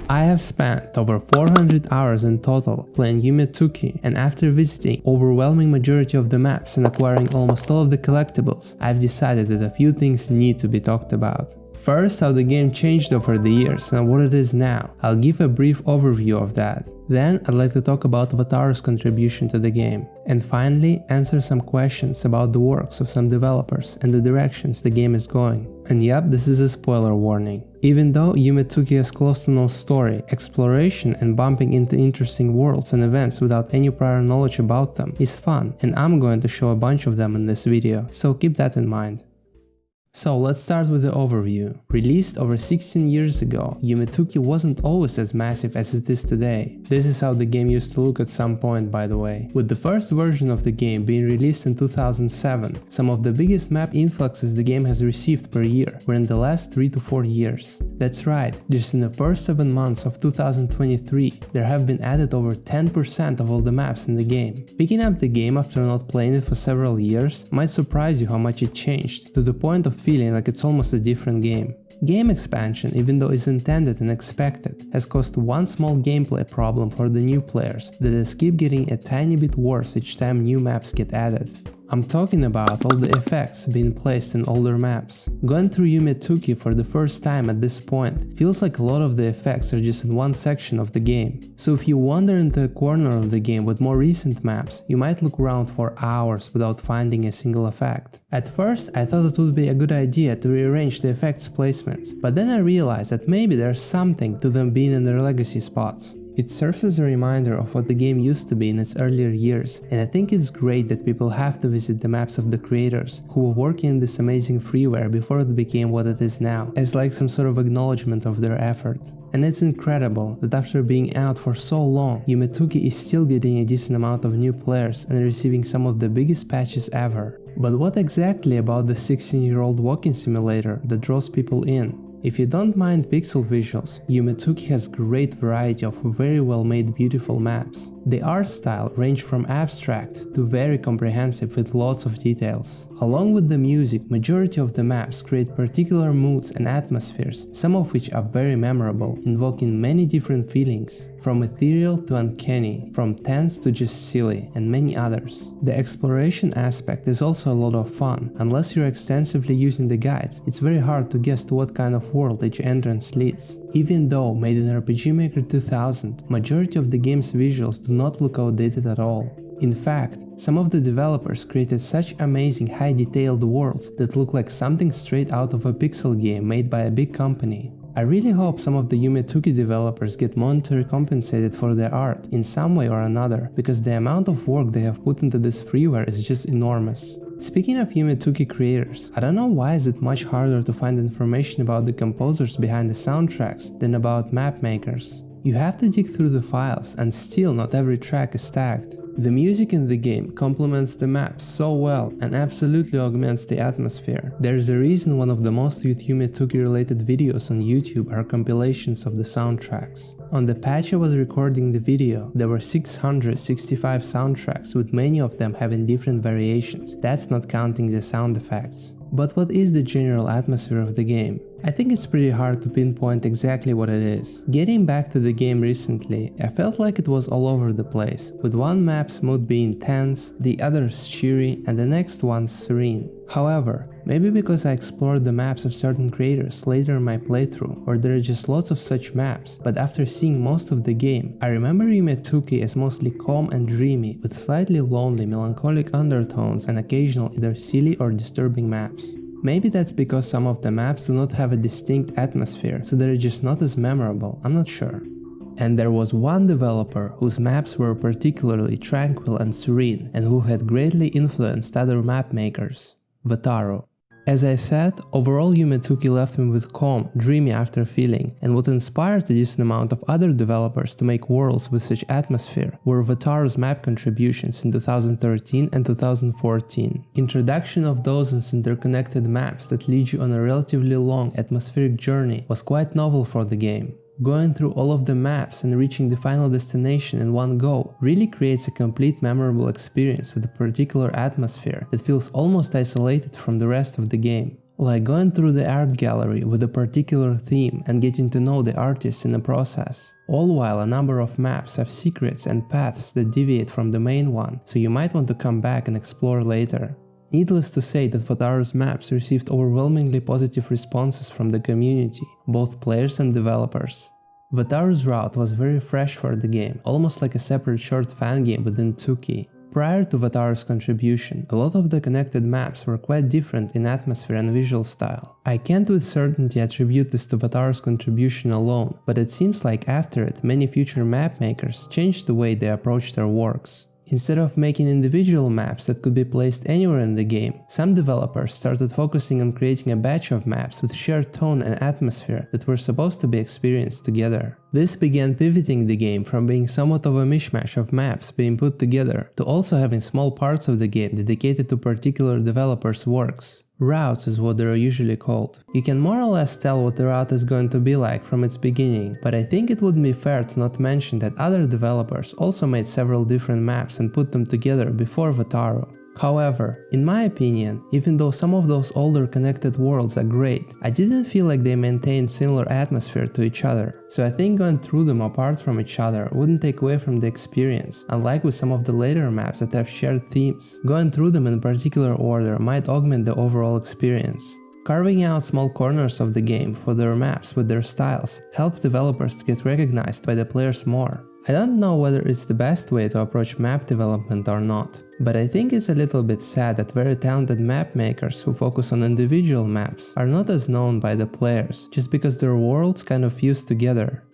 I have spent over 400 hours in total playing Yume, and after visiting overwhelming majority of the maps and acquiring almost all of the collectibles, I've decided that a few things need to be talked about. First, how the game changed over the years and what it is now. I'll give a brief overview of that. Then I'd like to talk about Wataru's contribution to the game. And finally, answer some questions about the works of some developers and the directions the game is going. And yep, this is a spoiler warning. Even though Yume has close to no story, exploration and bumping into interesting worlds and events without any prior knowledge about them is fun, and I'm going to show a bunch of them in this video, so keep that in mind. So let's start with the overview. Released over 16 years ago, Yume wasn't always as massive as it is today. This is how the game used to look at some point, by the way. With the first version of the game being released in 2007, some of the biggest map influxes the game has received per year were in the last 3 to 4 years. That's right, just in the first 7 months of 2023, there have been added over 10% of all the maps in the game. Picking up the game after not playing it for several years might surprise you how much it changed, to the point of feeling like it's almost a different game. Game expansion, even though it's intended and expected, has caused one small gameplay problem for the new players that is keep getting a tiny bit worse each time new maps get added. I'm talking about all the effects being placed in older maps. Going through Yume for the first time at this point feels like a lot of the effects are just in one section of the game. So if you wander into a corner of the game with more recent maps, you might look around for hours without finding a single effect. At first I thought it would be a good idea to rearrange the effects placements, but then I realized that maybe there's something to them being in their legacy spots. It serves as a reminder of what the game used to be in its earlier years, and I think it's great that people have to visit the maps of the creators who were working in this amazing freeware before it became what it is now, as like some sort of acknowledgement of their effort. And it's incredible that after being out for so long, Yume is still getting a decent amount of new players and receiving some of the biggest patches ever. But what exactly about the 16-year-old walking simulator that draws people in? If you don't mind pixel visuals, Yume has great variety of very well made beautiful maps. The art style range from abstract to very comprehensive with lots of details. Along with the music, majority of the maps create particular moods and atmospheres, some of which are very memorable, invoking many different feelings, from ethereal to uncanny, from tense to just silly, and many others. The exploration aspect is also a lot of fun. Unless you're extensively using the guides, it's very hard to guess to what kind of world each entrance leads. Even though made in RPG Maker 2000, majority of the game's visuals do not look outdated at all. In fact, some of the developers created such amazing high detailed worlds that look like something straight out of a pixel game made by a big company. I really hope some of the Yume developers get monetarily compensated for their art in some way or another, because the amount of work they have put into this freeware is just enormous. Speaking of Yume creators, I don't know why is it much harder to find information about the composers behind the soundtracks than about map makers. You have to dig through the files, and still not every track is tagged. The music in the game complements the maps so well and absolutely augments the atmosphere. There's a reason one of the most viewed Yume related videos on YouTube are compilations of the soundtracks. On the patch I was recording the video, there were 665 soundtracks, with many of them having different variations. That's not counting the sound effects. But what is the general atmosphere of the game? I think it's pretty hard to pinpoint exactly what it is. Getting back to the game recently, I felt like it was all over the place, with one map's mood being tense, the other's cheery, and the next one's serene. However, maybe because I explored the maps of certain creators later in my playthrough, or there are just lots of such maps, but after seeing most of the game, I remember Yume as mostly calm and dreamy, with slightly lonely, melancholic undertones and occasional either silly or disturbing maps. Maybe that's because some of the maps do not have a distinct atmosphere, so they're just not as memorable, I'm not sure. And there was one developer whose maps were particularly tranquil and serene, and who had greatly influenced other map makers: Wataru. As I said, overall Yume left me with calm, dreamy after feeling, and what inspired a decent amount of other developers to make worlds with such atmosphere were Wataru's map contributions in 2013 and 2014. Introduction of dozens interconnected maps that lead you on a relatively long atmospheric journey was quite novel for the game. Going through all of the maps and reaching the final destination in one go really creates a complete memorable experience with a particular atmosphere that feels almost isolated from the rest of the game. like going through the art gallery with a particular theme and getting to know the artists in the process. All while a number of maps have secrets and paths that deviate from the main one, so you might want to come back and explore later. Needless to say that Wataru's maps received overwhelmingly positive responses from the community, both players and developers. Wataru's route was very fresh for the game, almost like a separate short fan game within Tsuki. Prior to Wataru's contribution, a lot of the connected maps were quite different in atmosphere and visual style. I can't with certainty attribute this to Wataru's contribution alone, but it seems like after it, many future map makers changed the way they approach their works. Instead of making individual maps that could be placed anywhere in the game, some developers started focusing on creating a batch of maps with shared tone and atmosphere that were supposed to be experienced together. This began pivoting the game from being somewhat of a mishmash of maps being put together to also having small parts of the game dedicated to particular developers' works. Routes is what they are usually called. You can more or less tell what the route is going to be like from its beginning, but I think it would be fair to not mention that other developers also made several different maps and put them together before Wataru. However, in my opinion, even though some of those older connected worlds are great, I didn't feel like they maintained similar atmosphere to each other, so I think going through them apart from each other wouldn't take away from the experience, unlike with some of the later maps that have shared themes. Going through them in particular order might augment the overall experience. Carving out small corners of the game for their maps with their styles helps developers to get recognized by the players more. I don't know whether it's the best way to approach map development or not, but I think it's a little bit sad that very talented map makers who focus on individual maps are not as known by the players, just because their worlds kind of fused together.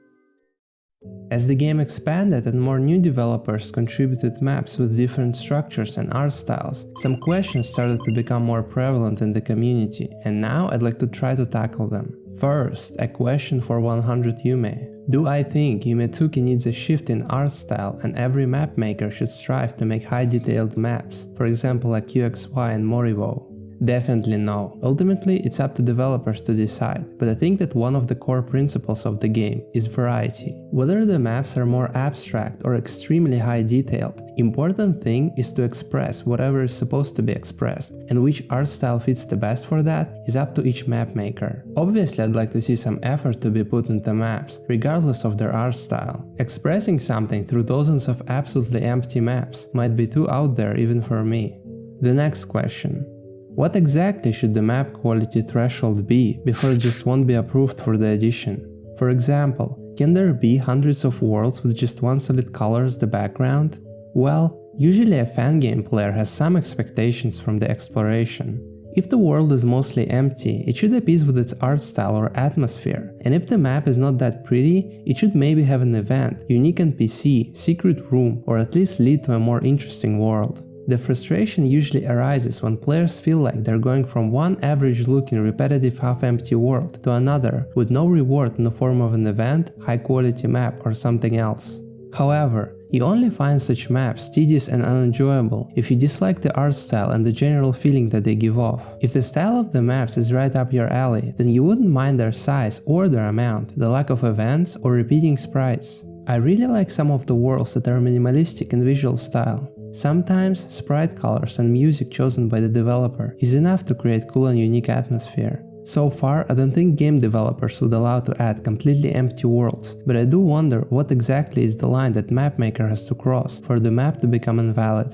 As the game expanded and more new developers contributed maps with different structures and art styles, some questions started to become more prevalent in the community, and now I'd like to try to tackle them. First, a question for 100 Yume. Do I think Yume Tsuki needs a shift in art style and every map maker should strive to make high detailed maps, for example like QXY and Morivo? Definitely no. Ultimately, it's up to developers to decide, but I think that one of the core principles of the game is variety. Whether the maps are more abstract or extremely high detailed, important thing is to express whatever is supposed to be expressed, and which art style fits the best for that is up to each map maker. Obviously, I'd like to see some effort to be put into maps, regardless of their art style. Expressing something through dozens of absolutely empty maps might be too out there even for me. The next question. What exactly should the map quality threshold be before it just won't be approved for the addition? For example, can there be hundreds of worlds with just one solid color as the background? Well, usually a fan game player has some expectations from the exploration. If the world is mostly empty, it should appease with its art style or atmosphere, and if the map is not that pretty, it should maybe have an event, unique NPC, secret room, or at least lead to a more interesting world. The frustration usually arises when players feel like they're going from one average-looking repetitive half-empty world to another with no reward in the form of an event, high-quality map, or something else. However, you only find such maps tedious and unenjoyable if you dislike the art style and the general feeling that they give off. If the style of the maps is right up your alley, then you wouldn't mind their size or their amount, the lack of events, or repeating sprites. I really like some of the worlds that are minimalistic in visual style. Sometimes, sprite colors and music chosen by the developer is enough to create cool and unique atmosphere. So far, I don't think game developers would allow to add completely empty worlds, but I do wonder what exactly is the line that map maker has to cross for the map to become invalid.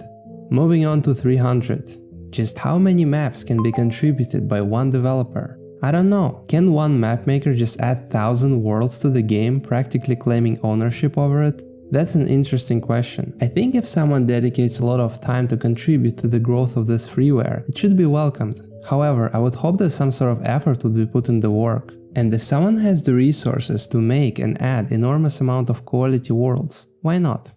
Moving on to 300. Just how many maps can be contributed by one developer? I don't know, can one map maker just add 1000 worlds to the game, practically claiming ownership over it? That's an interesting question. I think if someone dedicates a lot of time to contribute to the growth of this freeware, it should be welcomed. However, I would hope that some sort of effort would be put in the work. And if someone has the resources to make and add enormous amount of quality worlds, why not?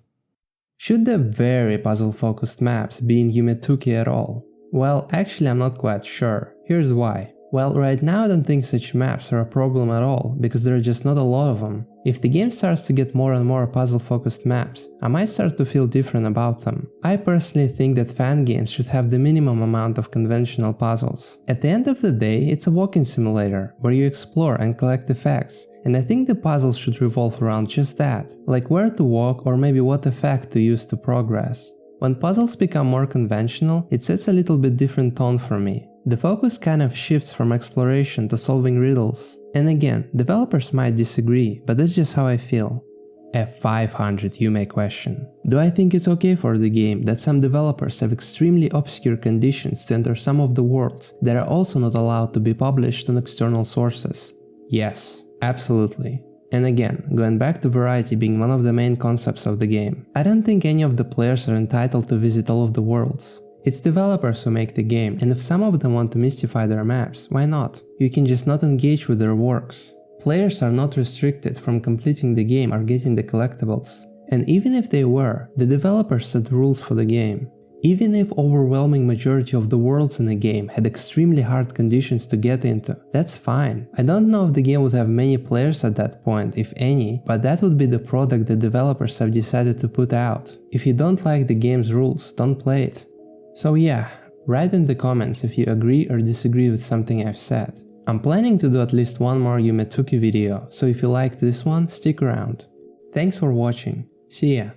Should the very puzzle-focused maps be in Yume Tsuki at all? Well, actually I'm not quite sure. Here's why. Well, right now I don't think such maps are a problem at all, because there are just not a lot of them. If the game starts to get more and more puzzle-focused maps, I might start to feel different about them. I personally think that fan games should have the minimum amount of conventional puzzles. At the end of the day, it's a walking simulator, where you explore and collect effects, and I think the puzzles should revolve around just that, like where to walk or maybe what effect to use to progress. When puzzles become more conventional, it sets a little bit different tone for me. The focus kind of shifts from exploration to solving riddles. And again, developers might disagree, but that's just how I feel. A 500 Yume question. Do I think it's okay for the game that some developers have extremely obscure conditions to enter some of the worlds that are also not allowed to be published on external sources? Yes, absolutely. And again, going back to variety being one of the main concepts of the game, I don't think any of the players are entitled to visit all of the worlds. It's developers who make the game, and if some of them want to mystify their maps, why not? You can just not engage with their works. Players are not restricted from completing the game or getting the collectibles. And even if they were, the developers set rules for the game. Even if overwhelming majority of the worlds in a game had extremely hard conditions to get into, that's fine. I don't know if the game would have many players at that point, if any, but that would be the product the developers have decided to put out. If you don't like the game's rules, don't play it. So yeah, write in the comments if you agree or disagree with something I've said. I'm planning to do at least one more Yume video, so if you liked this one, stick around. Thanks for watching. See ya!